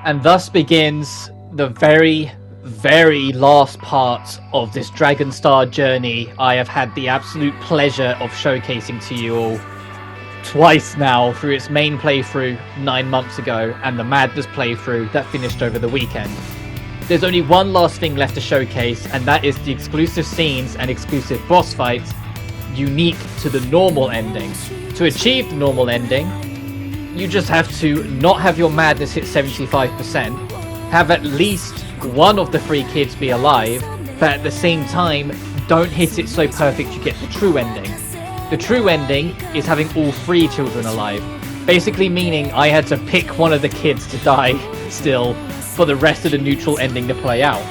And thus begins the very, very last part of this Dragonstar journey I have had the absolute pleasure of showcasing to you all twice now through its main playthrough 9 months ago and the Madness playthrough that finished over the weekend. There's only one last thing left to showcase, and that is the exclusive scenes and exclusive boss fights unique to the normal ending. To achieve the normal ending, you just have to not have your madness hit 75%, have at least one of the 3 kids be alive, but at the same time, don't hit it so perfect you get the true ending. The true ending is having all 3 children alive, basically meaning I had to pick one of the kids to die still for the rest of the neutral ending to play out.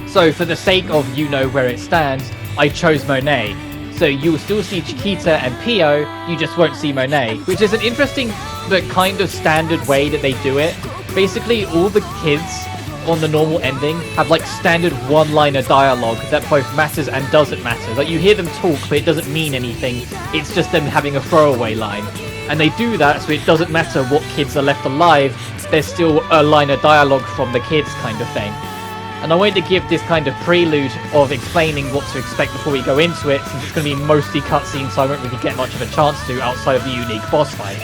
So for the sake of you know where it stands, I chose Monet. So you will still see Chiquita and Pio, you just won't see Monet, which is an interesting but kind of standard way that they do it. Basically, all the kids on the normal ending have like standard one-liner dialogue that both matters and doesn't matter. Like you hear them talk, but it doesn't mean anything. It's just them having a throwaway line. And they do that so it doesn't matter what kids are left alive, there's still a line of dialogue from the kids kind of thing. And I wanted to give this kind of prelude of explaining what to expect before we go into it, since it's going to be mostly cutscenes, so I won't really get much of a chance to outside of the unique boss fight.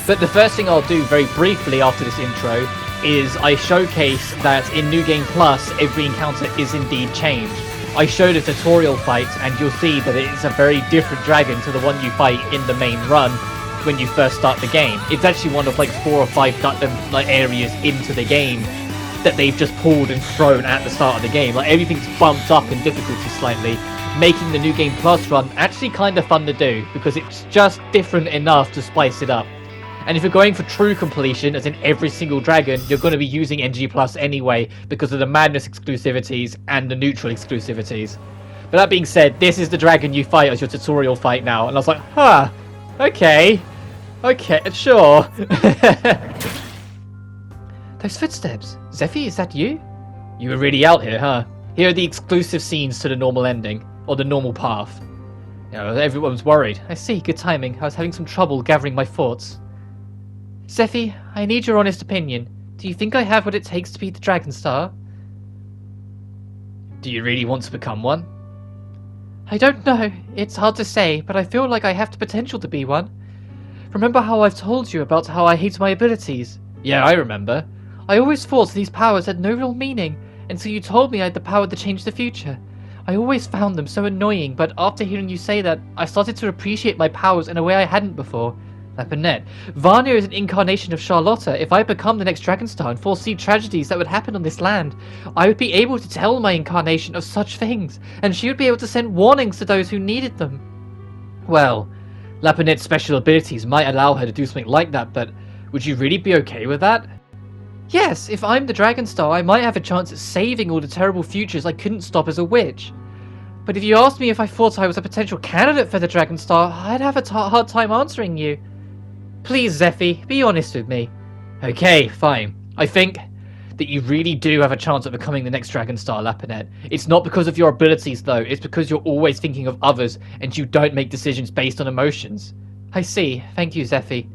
But the first thing I'll do very briefly after this intro is I showcase that in New Game Plus, every encounter is indeed changed. I showed a tutorial fight, and you'll see that it's a very different dragon to the one you fight in the main run when you first start the game. It's actually one of like 4 or 5 areas into the game that they've just pulled and thrown at the start of the game. Like everything's bumped up in difficulty slightly, making the New Game Plus run actually kind of fun to do, because it's just different enough to spice it up. And if you're going for true completion, as in every single dragon, you're going to be using NG Plus anyway, because of the Madness exclusivities and the neutral exclusivities. But that being said, this is the dragon you fight as your tutorial fight now, and I was like, huh, okay, sure. Those footsteps. Zephy, is that you? You were really out here, huh? Here are the exclusive scenes to the normal ending, or the normal path. You know, everyone's worried. I see, good timing. I was having some trouble gathering my thoughts. Zephy, I need your honest opinion. Do you think I have what it takes to beat the Dragonstar? Do you really want to become one? I don't know. It's hard to say, but I feel like I have the potential to be one. Remember how I've told you about how I hate my abilities? Yeah, I remember. I always thought these powers had no real meaning, until you told me I had the power to change the future. I always found them so annoying, but after hearing you say that, I started to appreciate my powers in a way I hadn't before. Lapinette, VARNIR is an incarnation of Charlotta. If I become the next Dragonstar and foresee tragedies that would happen on this land, I would be able to tell my incarnation of such things, and she would be able to send warnings to those who needed them. Well, Lapinette's special abilities might allow her to do something like that, but would you really be okay with that? Yes, if I'm the Dragonstar, I might have a chance at saving all the terrible futures I couldn't stop as a witch. But if you asked me if I thought I was a potential candidate for the Dragonstar, I'd have a hard time answering you. Please, Zephy, be honest with me. Okay, fine. I think that you really do have a chance of becoming the next Dragonstar, Lapinette. It's not because of your abilities, though. It's because you're always thinking of others, and you don't make decisions based on emotions. I see. Thank you, Zephy.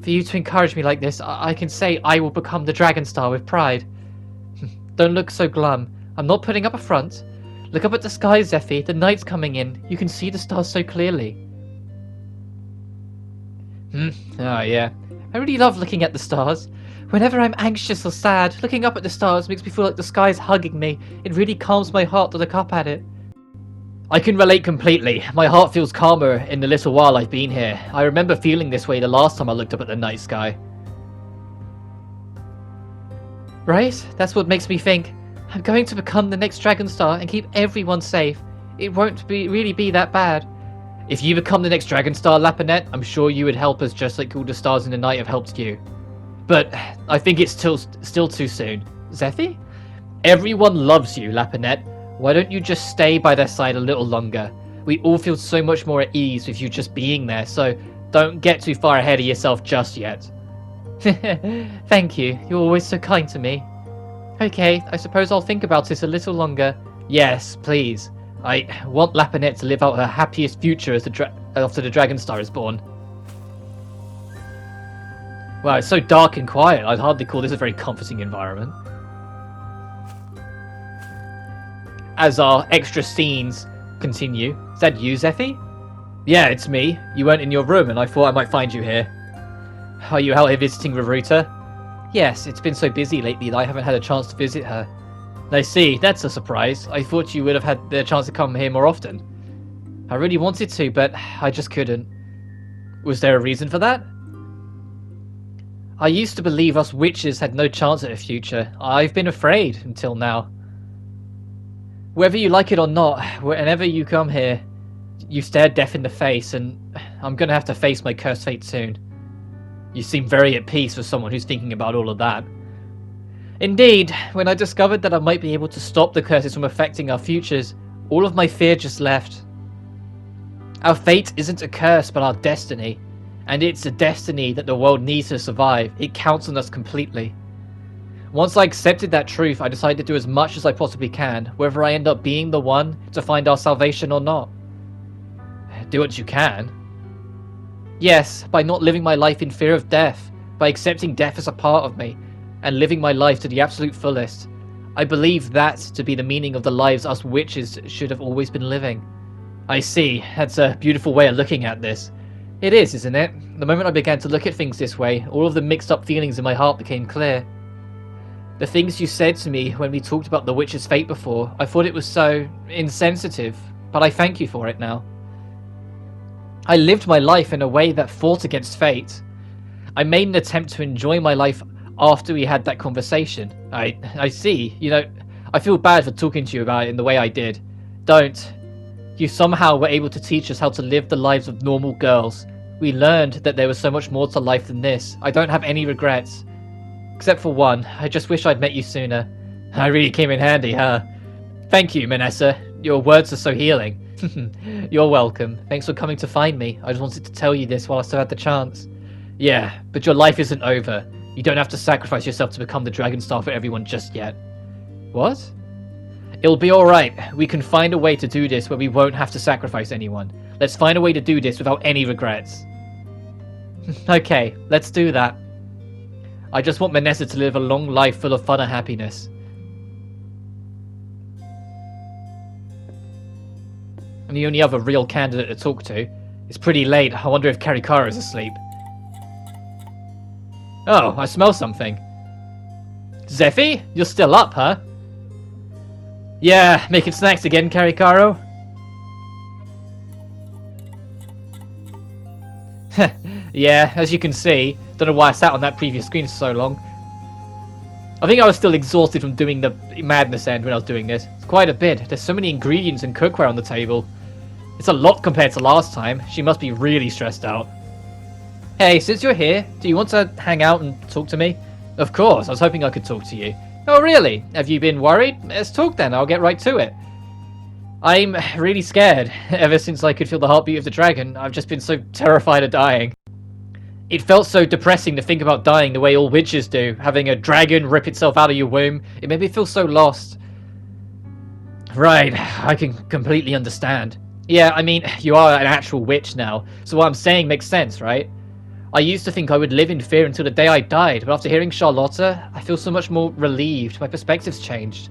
For you to encourage me like this, I can say I will become the Dragonstar with pride. Don't look so glum. I'm not putting up a front. Look up at the sky, Zephy. The night's coming in. You can see the stars so clearly. Oh, yeah. I really love looking at the stars. Whenever I'm anxious or sad, looking up at the stars makes me feel like the sky's hugging me. It really calms my heart to look up at it. I can relate completely. My heart feels calmer in the little while I've been here. I remember feeling this way the last time I looked up at the night sky. Right? That's what makes me think. I'm going to become the next Dragonstar and keep everyone safe. It won't really be that bad. If you become the next Dragonstar, Lapinette, I'm sure you would help us just like all the stars in the night have helped you. But I think it's still too soon. Zephy? Everyone loves you, Lapinette. Why don't you just stay by their side a little longer? We all feel so much more at ease with you just being there, so don't get too far ahead of yourself just yet. Thank you. You're always so kind to me. Okay, I suppose I'll think about it a little longer. Yes, please. I want Lapinette to live out her happiest future as after the Dragonstar is born. Wow, it's so dark and quiet. I'd hardly call this a very comforting environment. As our extra scenes continue. Is that you, Zephy? Yeah, it's me. You weren't in your room and I thought I might find you here. Are you out here visiting Raruta? Yes, it's been so busy lately that I haven't had a chance to visit her. I see, that's a surprise. I thought you would have had the chance to come here more often. I really wanted to, but I just couldn't. Was there a reason for that? I used to believe us witches had no chance at a future. I've been afraid until now. Whether you like it or not, whenever you come here, you stare death in the face, and I'm gonna have to face my cursed fate soon. You seem very at peace for someone who's thinking about all of that. Indeed, when I discovered that I might be able to stop the curses from affecting our futures, all of my fear just left. Our fate isn't a curse, but our destiny. And it's a destiny that the world needs to survive. It counts on us completely. Once I accepted that truth, I decided to do as much as I possibly can, whether I end up being the one to find our salvation or not. Do what you can. Yes, by not living my life in fear of death, by accepting death as a part of me, and living my life to the absolute fullest. I believe that to be the meaning of the lives us witches should have always been living. I see, that's a beautiful way of looking at this. It is, isn't it? The moment I began to look at things this way, all of the mixed up feelings in my heart became clear. The things you said to me when we talked about the witch's fate before, I thought it was so insensitive, but I thank you for it now. I lived my life in a way that fought against fate. I made an attempt to enjoy my life after we had that conversation. I see. You know, I feel bad for talking to you about it in the way I did. Don't. You somehow were able to teach us how to live the lives of normal girls. We learned that there was so much more to life than this. I don't have any regrets. Except for one. I just wish I'd met you sooner. I really came in handy, huh? Thank you, Manessa. Your words are so healing. You're welcome. Thanks for coming to find me. I just wanted to tell you this while I still had the chance. Yeah, but your life isn't over. You don't have to sacrifice yourself to become the Dragon Star for everyone just yet. What? It'll be alright. We can find a way to do this where we won't have to sacrifice anyone. Let's find a way to do this without any regrets. Okay, let's do that. I just want Manessa to live a long life full of fun and happiness. I'm the only other real candidate to talk to. It's pretty late. I wonder if Karikara's asleep. Oh, I smell something. Zephy? You're still up, huh? Yeah, making snacks again, Karikaro? Yeah, as you can see, don't know why I sat on that previous screen for so long. I think I was still exhausted from doing the madness end when I was doing this. It's quite a bit. There's so many ingredients and cookware on the table. It's a lot compared to last time. She must be really stressed out. Hey, since you're here, do you want to hang out and talk to me? Of course, I was hoping I could talk to you. Oh really? Have you been worried? Let's talk then, I'll get right to it. I'm really scared. Ever since I could feel the heartbeat of the dragon, I've just been so terrified of dying. It felt so depressing to think about dying the way all witches do, having a dragon rip itself out of your womb. It made me feel so lost. Right, I can completely understand. Yeah, I mean, you are an actual witch now, so what I'm saying makes sense, right? I used to think I would live in fear until the day I died, but after hearing Charlotta, I feel so much more relieved. My perspective's changed.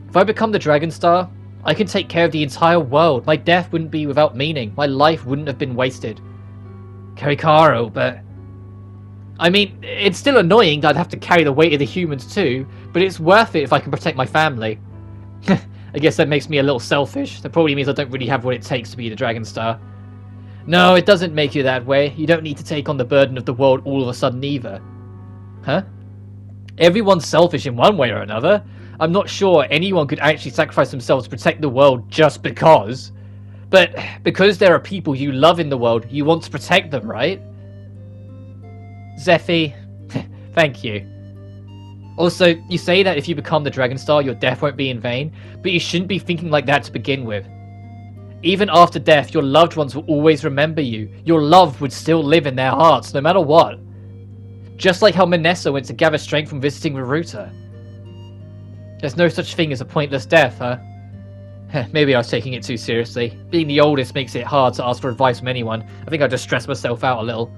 If I become the Dragon Star, I can take care of the entire world. My death wouldn't be without meaning. My life wouldn't have been wasted. Karikaro, but... I mean, it's still annoying that I'd have to carry the weight of the humans too, but it's worth it if I can protect my family. I guess that makes me a little selfish. That probably means I don't really have what it takes to be the Dragon Star. No, it doesn't make you that way. You don't need to take on the burden of the world all of a sudden either. Huh? Everyone's selfish in one way or another. I'm not sure anyone could actually sacrifice themselves to protect the world just because. But because there are people you love in the world, you want to protect them, right? Zephy, thank you. Also, you say that if you become the Dragon Star, your death won't be in vain, but you shouldn't be thinking like that to begin with. Even after death, your loved ones will always remember you. Your love would still live in their hearts, no matter what. Just like how Manessa went to gather strength from visiting Raruta. There's no such thing as a pointless death, huh? Maybe I was taking it too seriously. Being the oldest makes it hard to ask for advice from anyone. I think I just stressed myself out a little.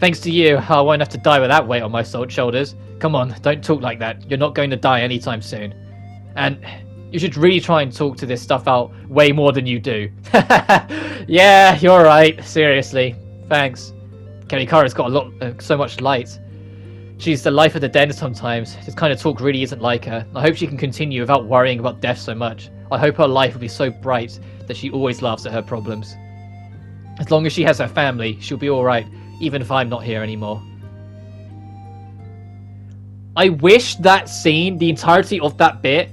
Thanks to you, I won't have to die with that weight on my shoulders. Come on, don't talk like that. You're not going to die anytime soon. And you should really try and talk to this stuff out way more than you do. Yeah, you're right. Seriously. Thanks. Karikara's got so much light. She's the life of the den sometimes. This kind of talk really isn't like her. I hope she can continue without worrying about death so much. I hope her life will be so bright that she always laughs at her problems. As long as she has her family, she'll be alright, even if I'm not here anymore. I wish that scene, the entirety of that bit,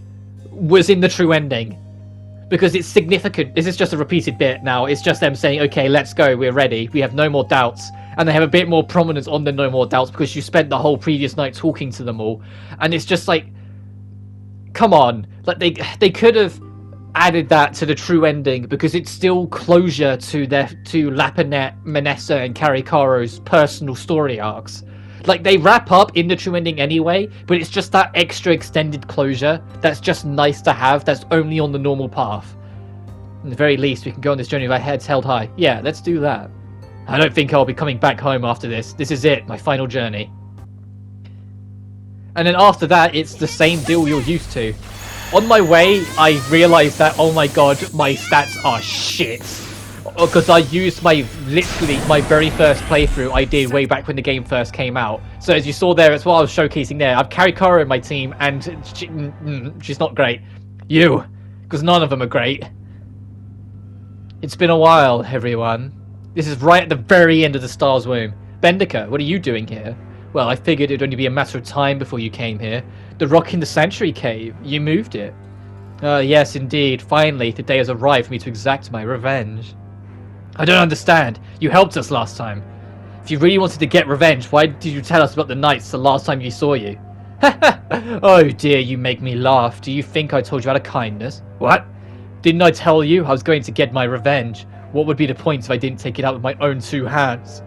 was in the true ending. Because it's significant. This is just a repeated bit now. It's just them saying, okay, let's go, we're ready. We have no more doubts. And they have a bit more prominence on the no more doubts because you spent the whole previous night talking to them all. And it's just like, come on. Like they could have added that to the true ending because it's still closure to Lapinette, Manessa, and Karikaro's personal story arcs. Like, they wrap up in the true ending anyway, but it's just that extra extended closure that's just nice to have, that's only on the normal path. At the very least, we can go on this journey with our heads held high. Yeah, let's do that. I don't think I'll be coming back home after this. This is it, my final journey. And then after that, it's the same deal you're used to. On my way, I realised that, oh my god, my stats are shit. Because I used literally my very first playthrough I did way back when the game first came out. So as you saw there, it's what I was showcasing there. I've Karikara in my team, and she's not great. You, because none of them are great. It's been a while, everyone. This is right at the very end of the Star's Womb. Bendika, what are you doing here? Well, I figured it'd only be a matter of time before you came here. The rock in the Sanctuary Cave, you moved it. Yes, indeed. Finally, the day has arrived for me to exact my revenge. I don't understand. You helped us last time. If you really wanted to get revenge, why did you tell us about the knights the last time you saw you? Oh dear, you make me laugh. Do you think I told you out of kindness? What? Didn't I tell you I was going to get my revenge? What would be the point if I didn't take it out with my own two hands?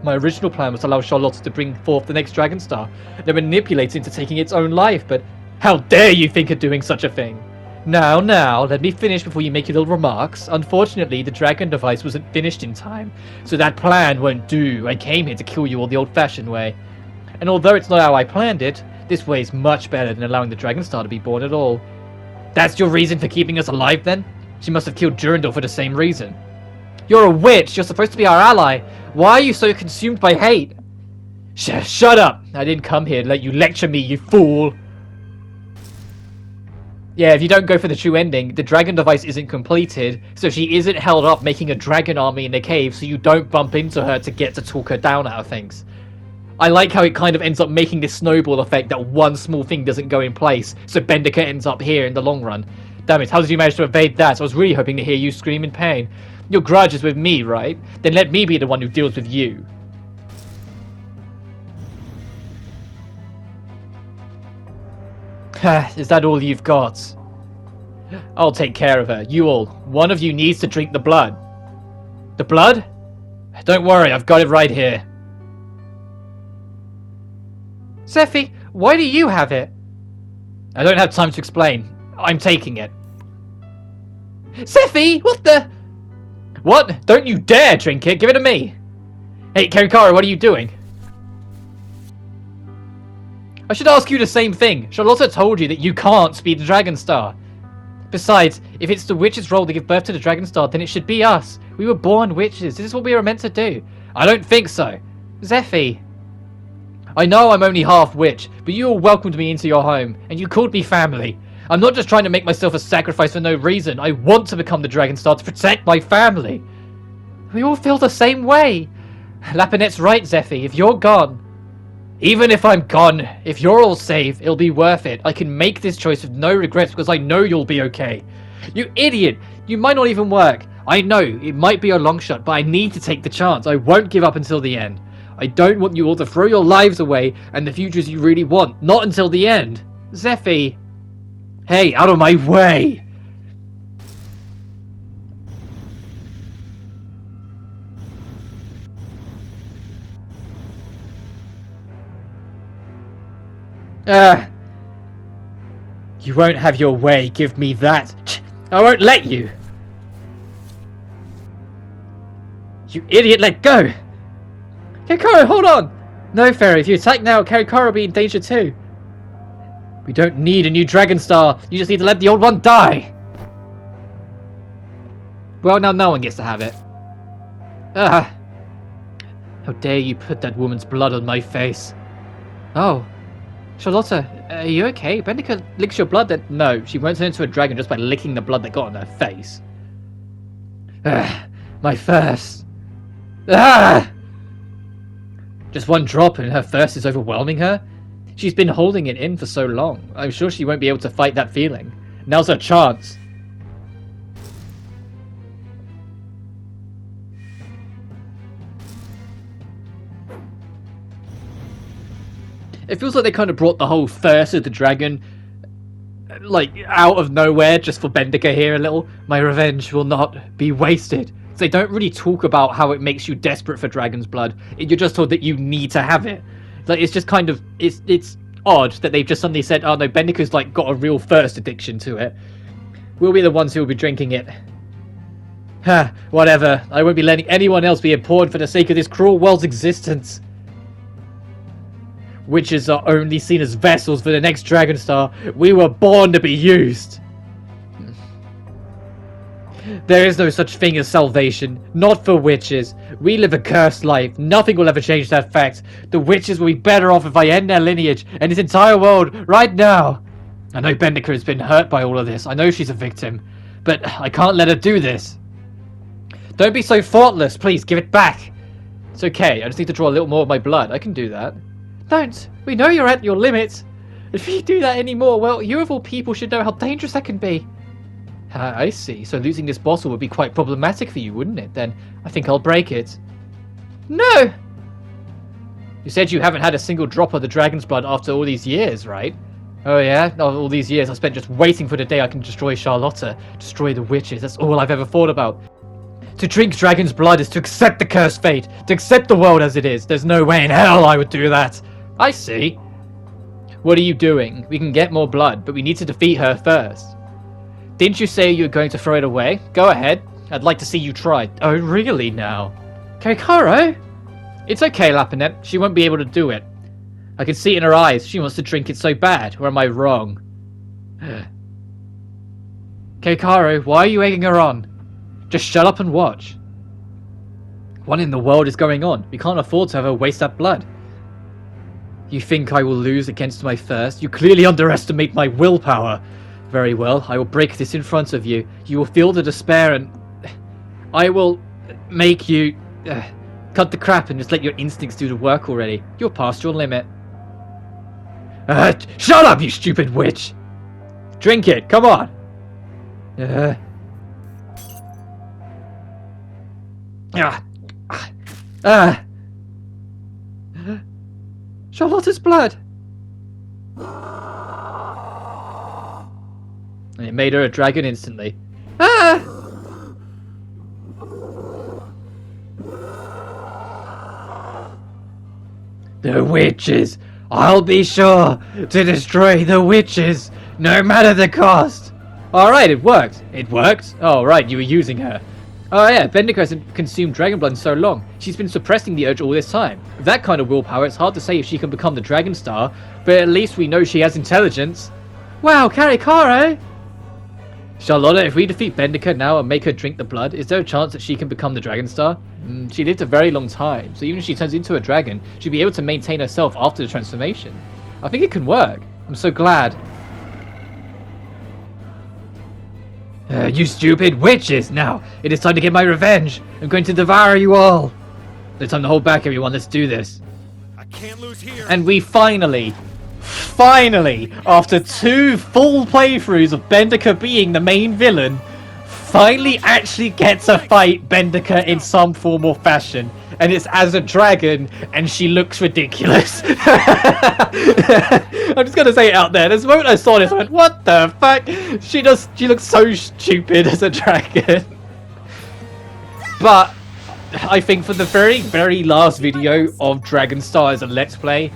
My original plan was to allow Charlotte to bring forth the next Dragon Star, then manipulate it into taking its own life, but how dare you think of doing such a thing? Now, let me finish before you make your little remarks. Unfortunately, the dragon device wasn't finished in time, so that plan won't do. I came here to kill you all the old-fashioned way. And although it's not how I planned it, this way is much better than allowing the Dragon Star to be born at all. That's your reason for keeping us alive, then? She must have killed Durandal for the same reason. You're a witch! You're supposed to be our ally! Why are you so consumed by hate? Shut up! I didn't come here to let you lecture me, you fool! Yeah, if you don't go for the true ending, the dragon device isn't completed, so she isn't held up making a dragon army in the cave so you don't bump into her to get to talk her down out of things. I like how it kind of ends up making this snowball effect that one small thing doesn't go in place, so Bendika ends up here in the long run. Damn it, how did you manage to evade that? I was really hoping to hear you scream in pain. Your grudge is with me, right? Then let me be the one who deals with you. Is that all you've got? I'll take care of her. You all. One of you needs to drink the blood. The blood? Don't worry, I've got it right here. Sephi, why do you have it? I don't have time to explain. I'm taking it. Sephi, what the? What? Don't you dare drink it. Give it to me. Hey, Karikara, what are you doing? I should ask you the same thing. Charlotta told you that you can't be the Dragon Star. Besides, if it's the witch's role to give birth to the Dragon Star, then it should be us. We were born witches. This is what we were meant to do. I don't think so. Zephy. I know I'm only half witch, but you all welcomed me into your home, and you called me family. I'm not just trying to make myself a sacrifice for no reason. I want to become the Dragon Star to protect my family. We all feel the same way. Lapinette's right, Zephy. If you're gone... Even if I'm gone, if you're all safe, it'll be worth it. I can make this choice with no regrets because I know you'll be okay. You idiot! You might not even work. I know, it might be a long shot, but I need to take the chance. I won't give up until the end. I don't want you all to throw your lives away and the futures you really want. Not until the end. Zephy. Hey, out of my way! You won't have your way, give me that. I won't let you. You idiot, let go. Keikaro, hold on! No, Fairy, if you attack now, Keikaro will be in danger too. We don't need a new Dragon Star. You just need to let the old one die. Well, now no one gets to have it. Ah! How dare you put that woman's blood on my face? Oh, Charlotta, are you okay? Bendika licks your blood then? No, she won't turn into a dragon just by licking the blood that got on her face. Ah, my thirst. Ah! Just one drop and her thirst is overwhelming her? She's been holding it in for so long. I'm sure she won't be able to fight that feeling. Now's her chance. It feels like they kind of brought the whole thirst of the dragon, like, out of nowhere just for Bendika here a little. My revenge will not be wasted. They don't really talk about how it makes you desperate for dragon's blood. You're just told that you need to have it. Like, it's just kind of, it's odd that they've just suddenly said, oh no, Bendika's like got a real thirst addiction to it. We'll be the ones who will be drinking it. Ha, whatever. I won't be letting anyone else be abhorred for the sake of this cruel world's existence. Witches are only seen as vessels for the next Dragon Star. We were born to be used. There is no such thing as salvation. Not for witches. We live a cursed life. Nothing will ever change that fact. The witches will be better off if I end their lineage and this entire world right now. I know Bendika has been hurt by all of this. I know she's a victim. But I can't let her do this. Don't be so thoughtless. Please, give it back. It's okay. I just need to draw a little more of my blood. I can do that. Don't. We know you're at your limit. If you do that anymore, well, you of all people should know how dangerous that can be. I see. So losing this bottle would be quite problematic for you, wouldn't it? Then I think I'll break it. No! You said you haven't had a single drop of the dragon's blood after all these years, right? Oh yeah? All these years I spent just waiting for the day I can destroy Charlotta, destroy the witches. That's all I've ever thought about. To drink dragon's blood is to accept the cursed fate, to accept the world as it is. There's no way in hell I would do that. I see. What are you doing? We can get more blood, but we need to defeat her first. Didn't you say you were going to throw it away? Go ahead. I'd like to see you try. Oh, really now? Keikaro? It's okay, Lapinet. She won't be able to do it. I can see it in her eyes. She wants to drink it so bad. Or am I wrong? Keikaro, why are you egging her on? Just shut up and watch. What in the world is going on? We can't afford to have her waste that blood. You think I will lose against my thirst? You clearly underestimate my willpower. Very well, I will break this in front of you. You will feel the despair and I will make you cut the crap and just let your instincts do the work already. You're past your limit. Shut up, you stupid witch! Drink it, come on! Charlotta's blood! And it made her a dragon instantly. Ah! The witches! I'll be sure to destroy the witches, no matter the cost! Alright, it worked. It worked? Oh, right, you were using her. Oh yeah, Bendika hasn't consumed dragon blood in so long. She's been suppressing the urge all this time. With that kind of willpower, it's hard to say if she can become the Dragon Star, but at least we know she has intelligence. Wow, Keikaro! Charlotta, if we defeat Bendika now and make her drink the blood, is there a chance that she can become the Dragon Star? She lived a very long time, so even if she turns into a dragon, she'll be able to maintain herself after the transformation. I think it can work. I'm so glad. You stupid witches! Now, it is time to get my revenge! I'm going to devour you all! No time to hold back, everyone, let's do this. I can't lose here. And we finally, after 2 full playthroughs of Bendika being the main villain, finally actually get to fight Bendika in some form or fashion. And it's as a dragon, and she looks ridiculous. I'm just gonna say it out there. This moment I saw this, I went, what the fuck? She looks so stupid as a dragon. But I think for the very, very last video of Dragon Star as a Let's Play,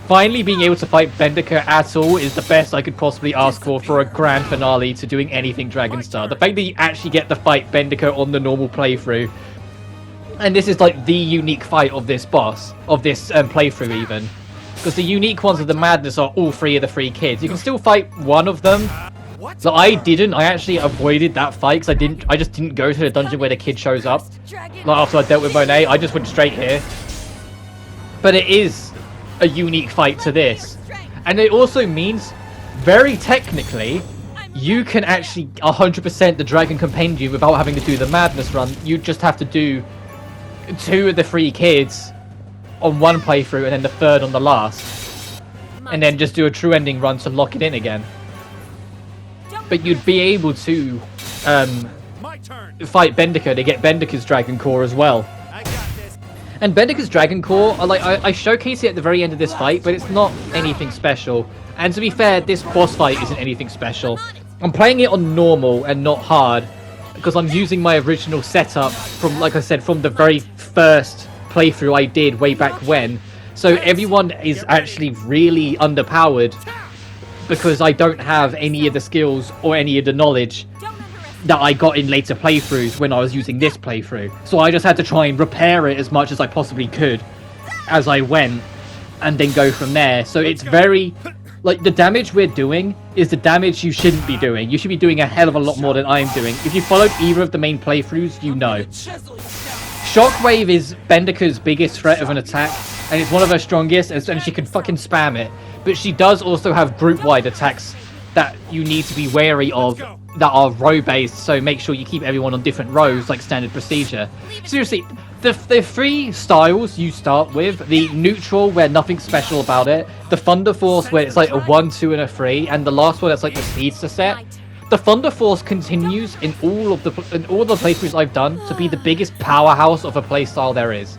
finally being able to fight Bendika at all is the best I could possibly ask for a grand finale to doing anything Dragon Star. The fact that you actually get to fight Bendika on the normal playthrough And this is like the unique fight of this boss, of this playthrough even. Because the unique ones of the madness are all three of the three kids. You can still fight one of them. So I actually avoided that fight because I just didn't go to the dungeon where the kid shows up. Like after I dealt with Monet, I just went straight here. But it is a unique fight to this. And it also means, very technically, you can actually 100% the Dragon Compendium without having to do the madness run. You just have to do 2 of the 3 kids on one playthrough and then the 3rd on the last. And then just do a true ending run to lock it in again. But you'd be able to fight Bendika to get Bendika's Dragon Core as well. And Bendika's Dragon Core, I showcase it at the very end of this fight, but it's not anything special. And to be fair, this boss fight isn't anything special. I'm playing it on normal and not hard, because I'm using my original setup from, like I said, from the very first playthrough I did way back when. So everyone is actually really underpowered, because I don't have any of the skills or any of the knowledge that I got in later playthroughs when I was using this playthrough. So I just had to try and repair it as much as I possibly could as I went, and then go from there. So it's very... like, the damage we're doing is the damage you shouldn't be doing. You should be doing a hell of a lot more than I'm doing. If you followed either of the main playthroughs, you know. Shockwave is Bendika's biggest threat of an attack, and it's one of her strongest, and she can fucking spam it. But she does also have group-wide attacks that you need to be wary of, that are row-based, so make sure you keep everyone on different rows, like standard procedure. Seriously, the 3 styles you start with, the neutral, where nothing's special about it, the Thunder Force, where it's like a 1, 2, and a 3, and the last one that's like the Speedster set. The Thunder Force continues in all the playthroughs I've done to be the biggest powerhouse of a playstyle there is.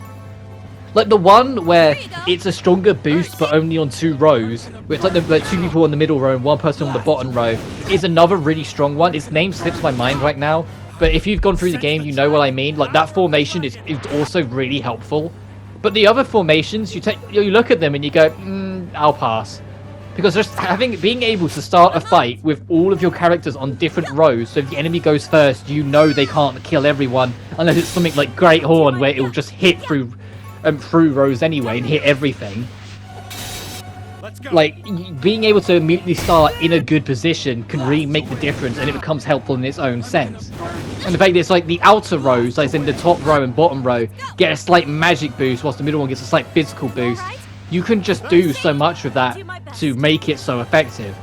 Like the one where it's a stronger boost but only on 2 rows, where it's like 2 people on the middle row and 1 person on the bottom row, is another really strong one. Its name slips my mind right now, but if you've gone through the game, you know what I mean. Like, that formation is also really helpful. But the other formations, you look at them and you go, I'll pass. Because just being able to start a fight with all of your characters on different rows, so if the enemy goes first, you know they can't kill everyone, unless it's something like Great Horn, where it will just hit through rows anyway and hit everything. Like, being able to immediately start in a good position can really make the difference, and it becomes helpful in its own sense. And the fact that it's like the outer rows, like in the top row and bottom row, get a slight magic boost, whilst the middle one gets a slight physical boost. You can just do so much with that to make it so effective.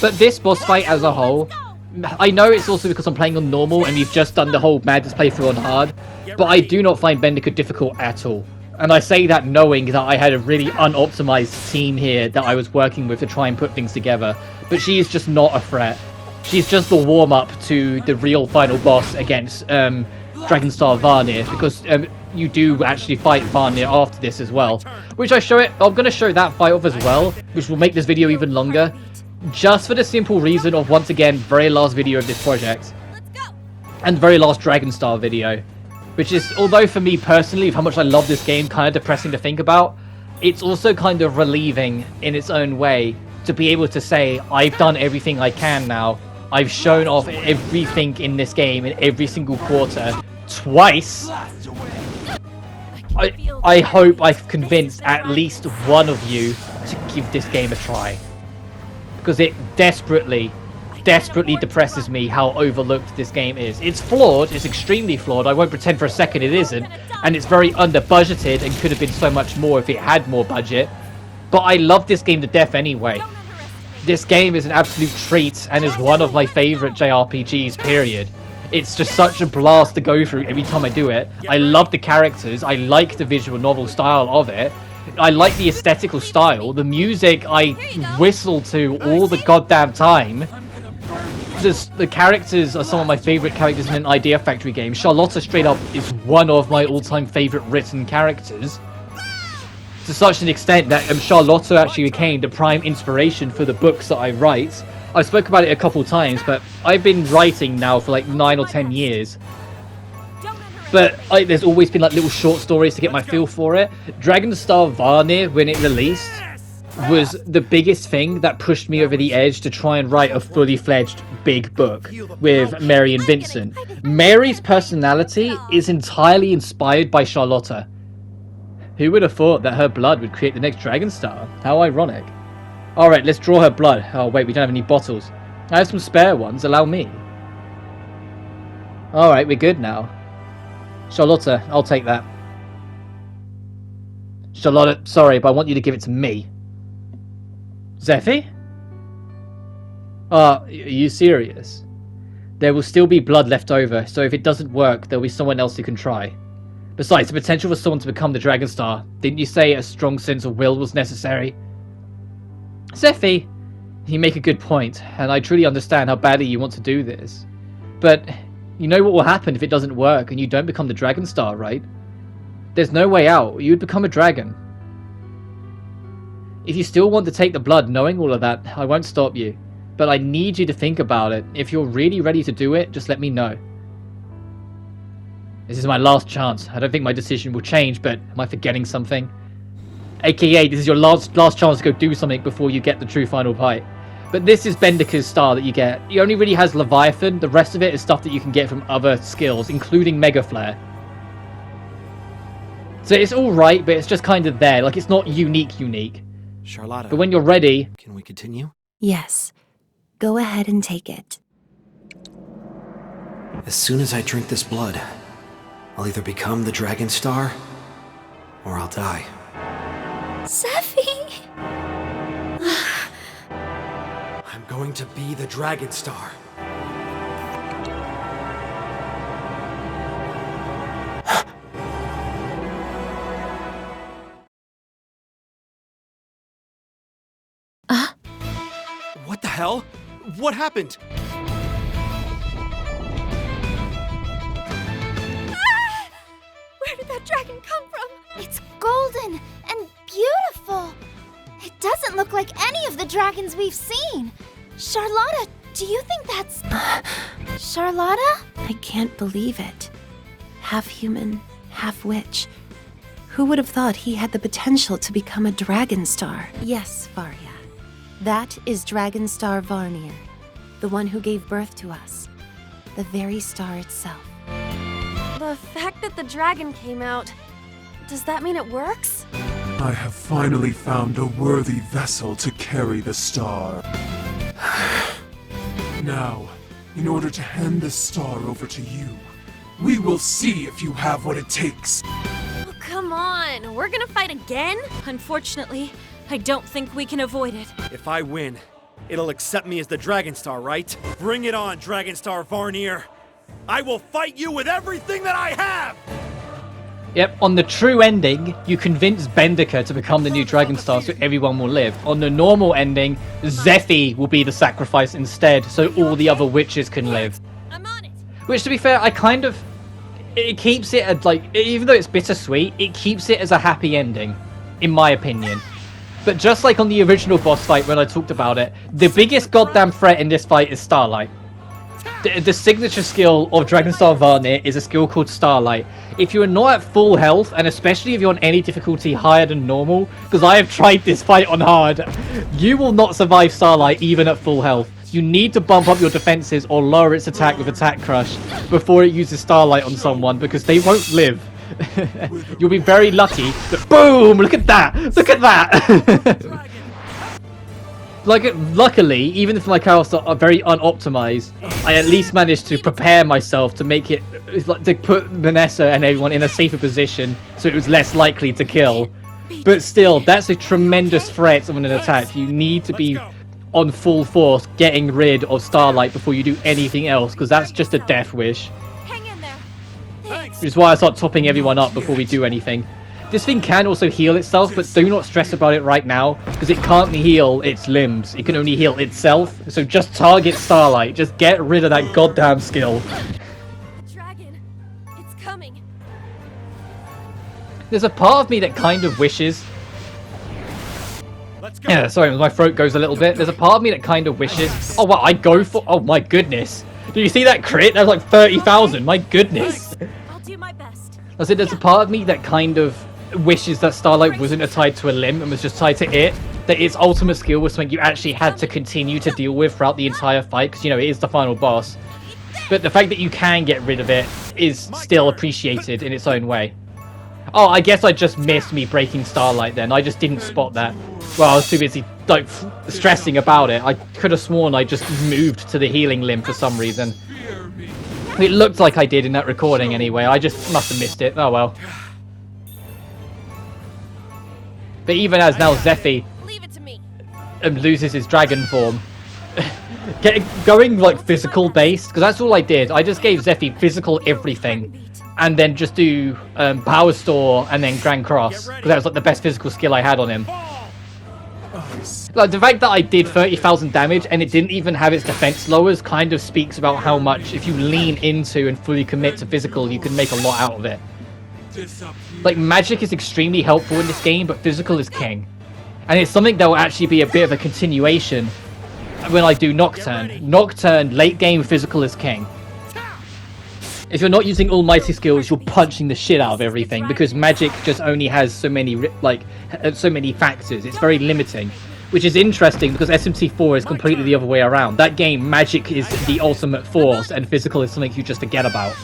But this boss fight as a whole, I know it's also because I'm playing on normal and we've just done the whole madness playthrough on hard, but I do not find Bendika difficult at all. And I say that knowing that I had a really unoptimized team here that I was working with to try and put things together. But she is just not a threat. She's just the warm-up to the real final boss against Dragonstar VARNIR, because you do actually fight VARNIR after this as well. Which I'm going to show that fight off as well, which will make this video even longer. Just for the simple reason of, once again, very last video of this project. And very last Dragonstar video. Which is, although for me personally, of how much I love this game, kind of depressing to think about, it's also kind of relieving in its own way to be able to say, I've done everything I can now. I've shown off everything in this game in every single quarter twice. I hope I've convinced at least one of you to give this game a try. Because it desperately depresses me how overlooked this game is. It's flawed, it's extremely flawed, I won't pretend for a second it isn't, and it's very under budgeted and could have been so much more if it had more budget, but I love this game to death anyway. This game is an absolute treat and is one of my favourite JRPGs, period. It's just such a blast to go through every time I do it. I love the characters, I like the visual novel style of it, I like the aesthetical style, the music I whistle to all the goddamn time. The characters are some of my favourite characters in an Idea Factory game. Charlotta straight up is one of my all-time favourite written characters. To such an extent that Charlotta actually became the prime inspiration for the books that I write. I spoke about it a couple times, but I've been writing now for like 9 or 10 years. But there's always been like little short stories to get my feel for it. Dragonstar VARNIR, when it released, was the biggest thing that pushed me over the edge to try and write a fully fledged big book with Mary and Vincent. Mary's personality is entirely inspired by Charlotta. Who would have thought that her blood would create the next Dragon Star? How ironic. Alright, let's draw her blood. Oh wait, we don't have any bottles. I have some spare ones, allow me. Alright, we're good now. Charlotta, I'll take that. Charlotta, sorry, but I want you to give it to me. Zephy? Are you serious? There will still be blood left over, so if it doesn't work, there'll be someone else who can try. Besides, the potential for someone to become the Dragon Star, didn't you say a strong sense of will was necessary? Zephy, you make a good point, and I truly understand how badly you want to do this. But you know what will happen if it doesn't work and you don't become the Dragon Star, right? There's no way out. You would become a dragon. If you still want to take the blood knowing all of that, I won't stop you. But I need you to think about it. If you're really ready to do it, just let me know. This is my last chance. I don't think my decision will change, but am I forgetting something? AKA, this is your last chance to go do something before you get the true final fight. But this is Bendica's star that you get. He only really has Leviathan. The rest of it is stuff that you can get from other skills, including Mega Flare. So it's alright, but it's just kind of there. Like, it's not unique. Charlotta, but when you're ready... Can we continue? Yes. Go ahead and take it. As soon as I drink this blood, I'll either become the Dragon Star, or I'll die. Zephy! I'm going to be the Dragon Star. What the hell? What happened? Where did that dragon come from? It's golden and beautiful. It doesn't look like any of the dragons we've seen. Charlotta, do you think that's... Charlotta? I can't believe it. Half human, half witch. Who would have thought he had the potential to become a Dragon Star? Yes, Varia. That is Dragon Star VARNIR, the one who gave birth to us. The very star itself. The fact that the dragon came out, does that mean it works? I have finally found a worthy vessel to carry the star. Now, in order to hand the star over to you, we will see if you have what it takes. Oh, come on, we're gonna fight again? Unfortunately, I don't think we can avoid it. If I win, it'll accept me as the Dragon Star, right? Bring it on, Dragon Star VARNIR! I will fight you with everything that I have! Yep, on the true ending, you convince Bendica to become the new Dragon Star so everyone will live. On the normal ending, Zephy will be the sacrifice instead so all the other witches can live. I'm on it. Which, to be fair, I kind of... It keeps it at, like, even though it's bittersweet, it keeps it as a happy ending, in my opinion. But just like on the original boss fight when I talked about it, the biggest goddamn threat in this fight is Starlight. The signature skill of Dragon Star VARNIR is a skill called Starlight. If you are not at full health, and especially if you're on any difficulty higher than normal, because I have tried this fight on hard, you will not survive Starlight even at full health. You need to bump up your defenses or lower its attack with Attack Crush before it uses Starlight on someone, because they won't live. You'll be very lucky that— boom! Look at that! Look at that! Like, luckily, even if my characters are very unoptimized, I at least managed to prepare myself to make it, to put Vanessa and everyone in a safer position so it was less likely to kill. But still, that's a tremendous threat of an attack. You need to be on full force getting rid of Starlight before you do anything else, because that's just a death wish. Hang in there. Which is why I start topping everyone up before we do anything. This thing can also heal itself, but do not stress about it right now, because it can't heal its limbs. It can only heal itself, so just target Starlight. Just get rid of that goddamn skill. Dragon, it's coming. There's a part of me that kind of wishes... Let's go. Yeah, sorry, my throat goes a little bit. There's a part of me that kind of wishes... Oh, wow, I go for... Oh, my goodness. Did you see that crit? That was like 30,000. My goodness. I'll do my best. I said there's a part of me that kind of wishes that Starlight wasn't tied to a limb and was just tied to it. that its ultimate skill was something you actually had to continue to deal with throughout the entire fight, because, you know, it is the final boss. But the fact that you can get rid of it is still appreciated in its own way. Oh, I guess I just missed me breaking Starlight then. I just didn't spot that. Well, I was too busy, like, stressing about it. I could have sworn I just moved to the healing limb for some reason. It looked like I did in that recording anyway. I just must have missed it. Oh well. But even as now Zephy loses his dragon form, going like physical based, because that's all I did. I just gave Zephy physical everything, and then just do Power Store and then Grand Cross, because that was like the best physical skill I had on him. Like, the fact that I did 30,000 damage and it didn't even have its defense lowers kind of speaks about how much, if you lean into and fully commit to physical, you can make a lot out of it. Like, magic is extremely helpful in this game, but physical is king. And it's something that will actually be a bit of a continuation when I do Nocturne. Nocturne, late game, physical is king. If you're not using almighty skills, you're punching the shit out of everything, because magic just only has so many, like, so many factors. It's very limiting. Which is interesting, because SMT4 is completely the other way around. That game, magic is the ultimate force, and physical is something you just forget about.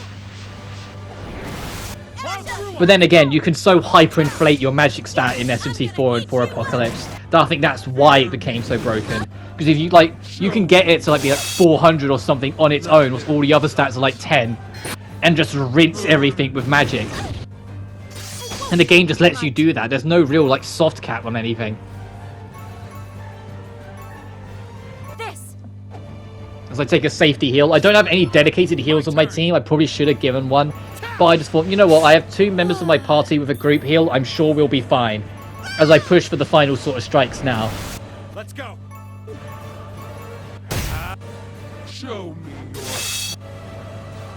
But then again, you can so hyperinflate your magic stat in SMT4 and 4 Apocalypse that I think that's why it became so broken. Because if you, like, you can get it to, like, be like 400 or something on its own, with all the other stats are like 10, and just rinse everything with magic. And the game just lets you do that. There's no real, like, soft cap on anything. As I take a safety heal. I don't have any dedicated heals on my team. I probably should have given one. But I just thought, you know what? I have 2 members of my party with a group heal. I'm sure we'll be fine. As I push for the final sort of strikes now. Let's go. Show me your...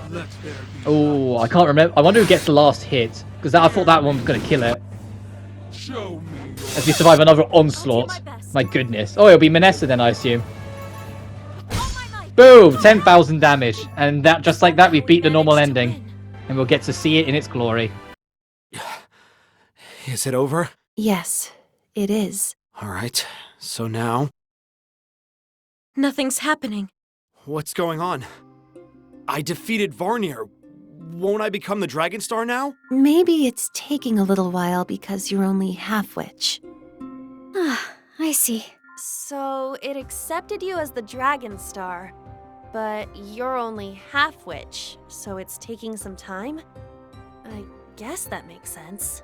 Let there be... Oh, I can't remember. I wonder who gets the last hit. Because I thought that one was going to kill it. Show me your... As we survive another onslaught. My goodness. Oh, it'll be Manessa then, I assume. Boom! 10,000 damage. And that, just like that, we beat the normal ending. And we'll get to see it in its glory. Is it over? Yes, it is. Alright, so now... Nothing's happening. What's going on? I defeated Varnir. Won't I become the Dragon Star now? Maybe it's taking a little while because you're only half-witch. Ah, I see. So it accepted you as the Dragon Star, but you're only half-witch, so it's taking some time? I guess that makes sense.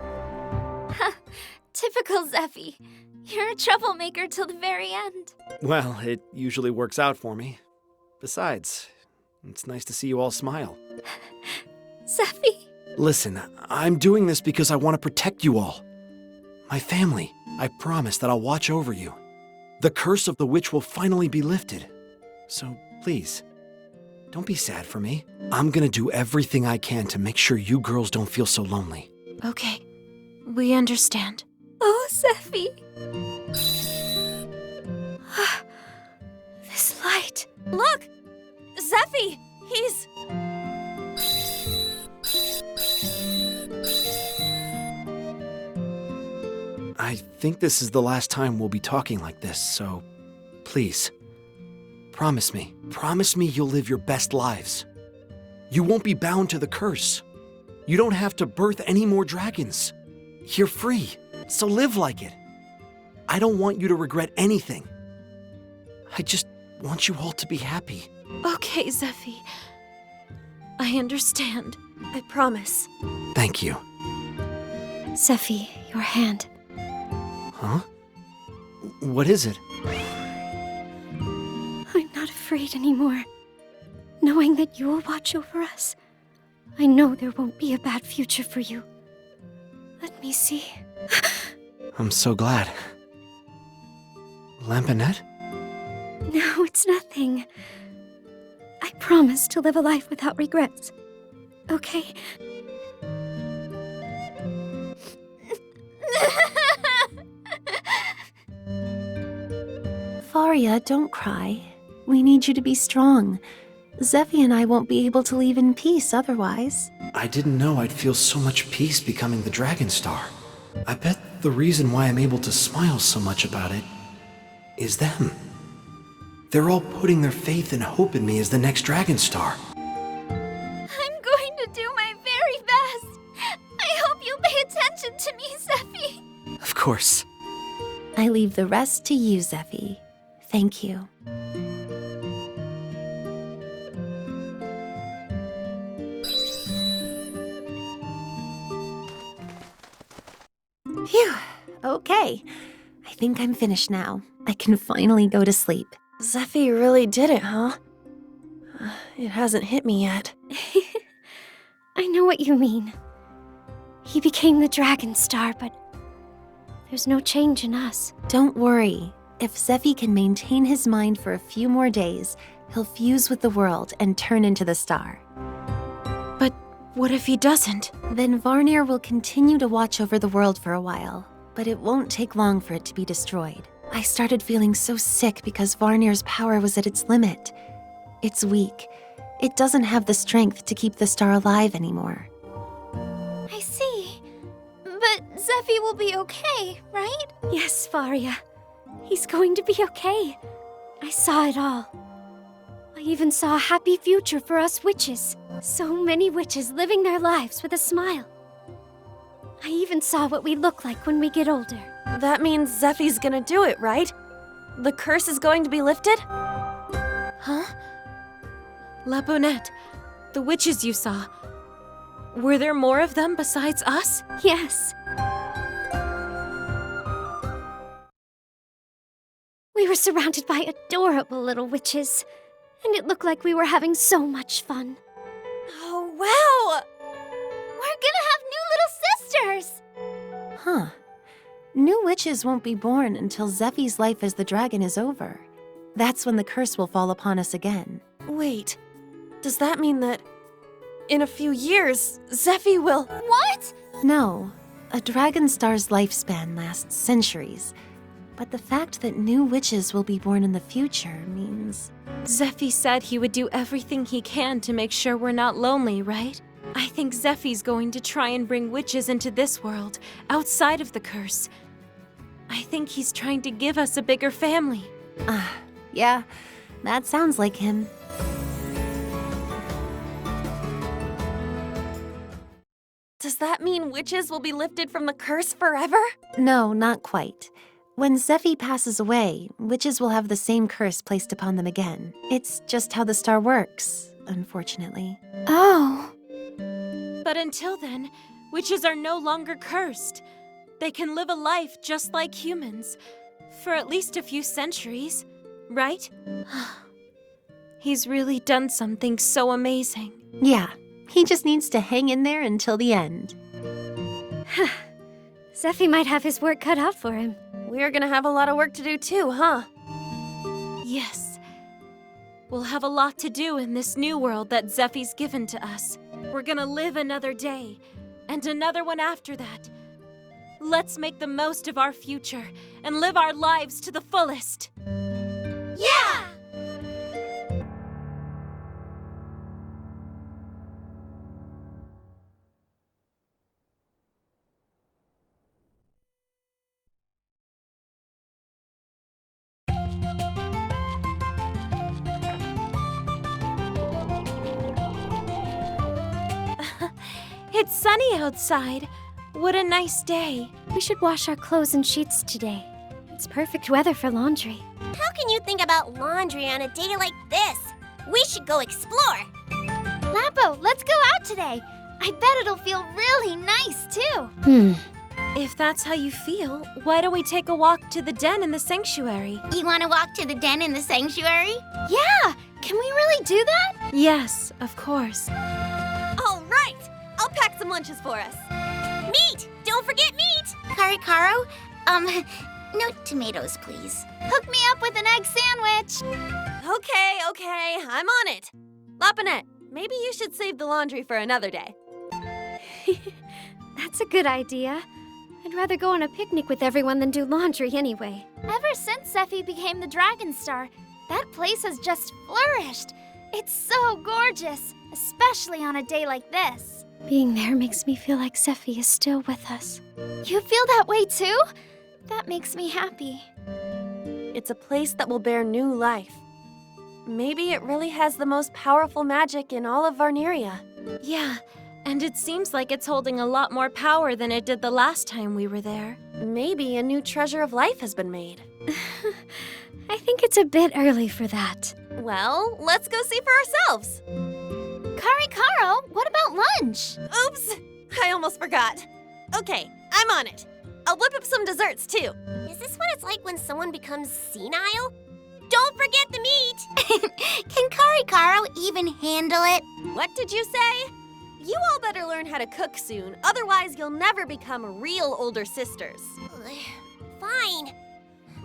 Typical Zephy. You're a troublemaker till the very end. Well, it usually works out for me. Besides, it's nice to see you all smile. Zephy. Listen, I'm doing this because I want to protect you all. My family. I promise that I'll watch over you. The curse of the witch will finally be lifted. So, please, don't be sad for me. I'm gonna do everything I can to make sure you girls don't feel so lonely. Okay, we understand. Oh, Zephy. This light. Look! Zephy! He's... I think this is the last time we'll be talking like this, so please, promise me. Promise me you'll live your best lives. You won't be bound to the curse. You don't have to birth any more dragons. You're free, so live like it. I don't want you to regret anything. I just want you all to be happy. Okay, Zephy. I understand. I promise. Thank you. Zephy, your hand. Huh? What is it? I'm not afraid anymore. Knowing that you will watch over us, I know there won't be a bad future for you. Let me see. I'm so glad. Lamponette? No, it's nothing. I promise to live a life without regrets. Okay? Faria, don't cry. We need you to be strong. Zephy and I won't be able to leave in peace otherwise. I didn't know I'd feel so much peace becoming the Dragon Star. I bet the reason why I'm able to smile so much about it is them. They're all putting their faith and hope in me as the next Dragon Star. I'm going to do my very best. I hope you'll pay attention to me, Zeffy. Of course. I leave the rest to you, Zeffy. Thank you. Phew. Okay. I think I'm finished now. I can finally go to sleep. Zeffy really did it, huh? It hasn't hit me yet. I know what you mean. He became the Dragon Star, but there's no change in us. Don't worry. If Zeffy can maintain his mind for a few more days, he'll fuse with the world and turn into the star. But what if he doesn't? Then Varnir will continue to watch over the world for a while, but it won't take long for it to be destroyed. I started feeling so sick because Varnir's power was at its limit. It's weak. It doesn't have the strength to keep the star alive anymore. I see. But Zeffy will be okay, right? Yes, Faria. He's going to be okay. I saw it all. I even saw a happy future for us witches. So many witches living their lives with a smile. I even saw what we look like when we get older. That means Zeffy's gonna do it, right? The curse is going to be lifted? Huh? La Bonette, the witches you saw. Were there more of them besides us? Yes. We were surrounded by adorable little witches, and it looked like we were having so much fun. Oh, wow! We're gonna have new little sisters! Huh. New witches won't be born until Zeffy's life as the dragon is over. That's when the curse will fall upon us again. Wait, does that mean that in a few years, Zeffy will... What? No, a dragon star's lifespan lasts centuries. But the fact that new witches will be born in the future means... Zeffy said he would do everything he can to make sure we're not lonely, right? I think Zeffy's going to try and bring witches into this world, outside of the curse. I think he's trying to give us a bigger family. Yeah, that sounds like him. Does that mean witches will be lifted from the curse forever? No, not quite. When Zeffy passes away, witches will have the same curse placed upon them again. It's just how the star works, unfortunately. Oh. But until then, witches are no longer cursed. They can live a life just like humans, for at least a few centuries, right? He's really done something so amazing. Yeah, he just needs to hang in there until the end. Zeffy might have his work cut out for him. We're gonna have a lot of work to do too, huh? Yes. We'll have a lot to do in this new world that Zeffy's given to us. We're gonna live another day, and another one after that. Let's make the most of our future and live our lives to the fullest. Yeah! It's sunny outside. What a nice day. We should wash our clothes and sheets today. It's perfect weather for laundry. How can you think about laundry on a day like this? We should go explore. Lapo, let's go out today. I bet it'll feel really nice, too. If that's how you feel, why don't we take a walk to the den in the sanctuary? You want to walk to the den in the sanctuary? Yeah! Can we really do that? Yes, of course. All right! I'll pack some lunches for us. Meat! Don't forget meat! Karikaro, no tomatoes, please. Hook me up with an egg sandwich. Okay, I'm on it. Lapinette, maybe you should save the laundry for another day. That's a good idea. I'd rather go on a picnic with everyone than do laundry anyway. Ever since Zeffy became the Dragon Star, that place has just flourished. It's so gorgeous, especially on a day like this. Being there makes me feel like Zephy is still with us. You feel that way too? That makes me happy. It's a place that will bear new life. Maybe it really has the most powerful magic in all of Varniria. Yeah, and it seems like it's holding a lot more power than it did the last time we were there. Maybe a new treasure of life has been made. I think it's a bit early for that. Well, let's go see for ourselves. Karikaro, what about lunch? Oops, I almost forgot. Okay, I'm on it. I'll whip up some desserts too. Is this what it's like when someone becomes senile? Don't forget the meat! Can Karikaro even handle it? What did you say? You all better learn how to cook soon, otherwise you'll never become real older sisters. Fine.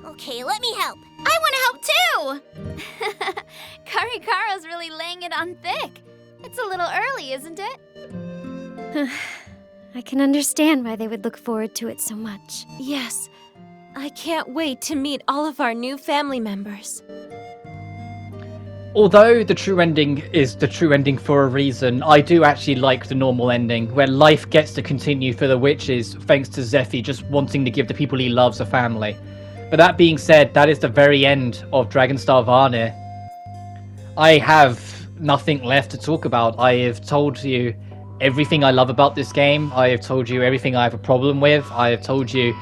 Okay, let me help. I want to help too! Karikaro's really laying it on thick. It's a little early, isn't it? I can understand why they would look forward to it so much. Yes, I can't wait to meet all of our new family members. Although the true ending is the true ending for a reason, I do actually like the normal ending, where life gets to continue for the witches thanks to Zephy just wanting to give the people he loves a family. But that being said, that is the very end of Dragonstar Varnir. I have nothing left to talk about. I have told you everything I love about this game. I have told you everything I have a problem with. I have told you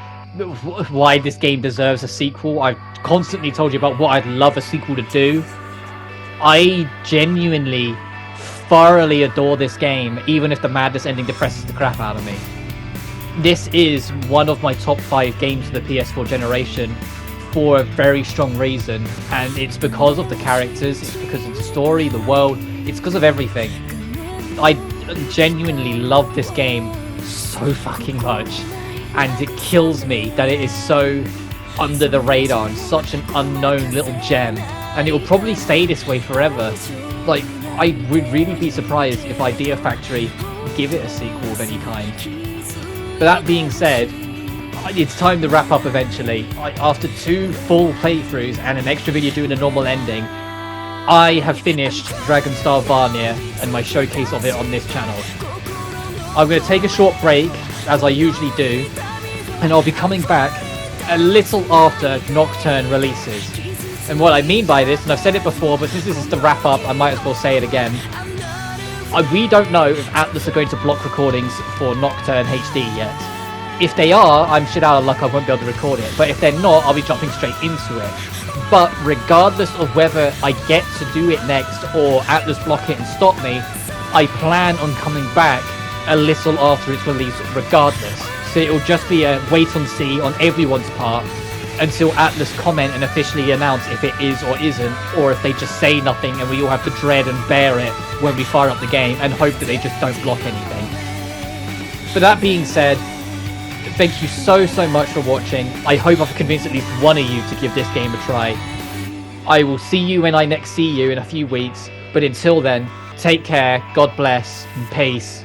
why this game deserves a sequel. I've constantly told you about what I'd love a sequel to do. I genuinely, thoroughly adore this game, even if the madness ending depresses the crap out of me. This is one of my top 5 games of the PS4 generation for a very strong reason, and it's because of the characters, it's because of the story, the world, it's because of everything. I genuinely love this game so fucking much, and it kills me that it is so under the radar and such an unknown little gem, and it will probably stay this way forever. Like, I would really be surprised if Idea Factory give it a sequel of any kind. But that being said, it's time to wrap up eventually. After 2 full playthroughs and an extra video doing a normal ending, I have finished Dragonstar Varnir and my showcase of it on this channel. I'm going to take a short break, as I usually do, and I'll be coming back a little after Nocturne releases. And what I mean by this, and I've said it before, but since this is the wrap up, I might as well say it again. We don't know if Atlus are going to block recordings for Nocturne HD yet. If they are, I'm shit out of luck, I won't be able to record it. But if they're not, I'll be jumping straight into it. But regardless of whether I get to do it next or Atlus block it and stop me, I plan on coming back a little after its release regardless. So it'll just be a wait and see on everyone's part until Atlus comment and officially announce if it is or isn't, or if they just say nothing and we all have to dread and bear it when we fire up the game and hope that they just don't block anything. But that being said, thank you so much for watching. I hope I've convinced at least one of you to give this game a try. I will see you when I next see you in a few weeks, but until then, take care, God bless, and peace.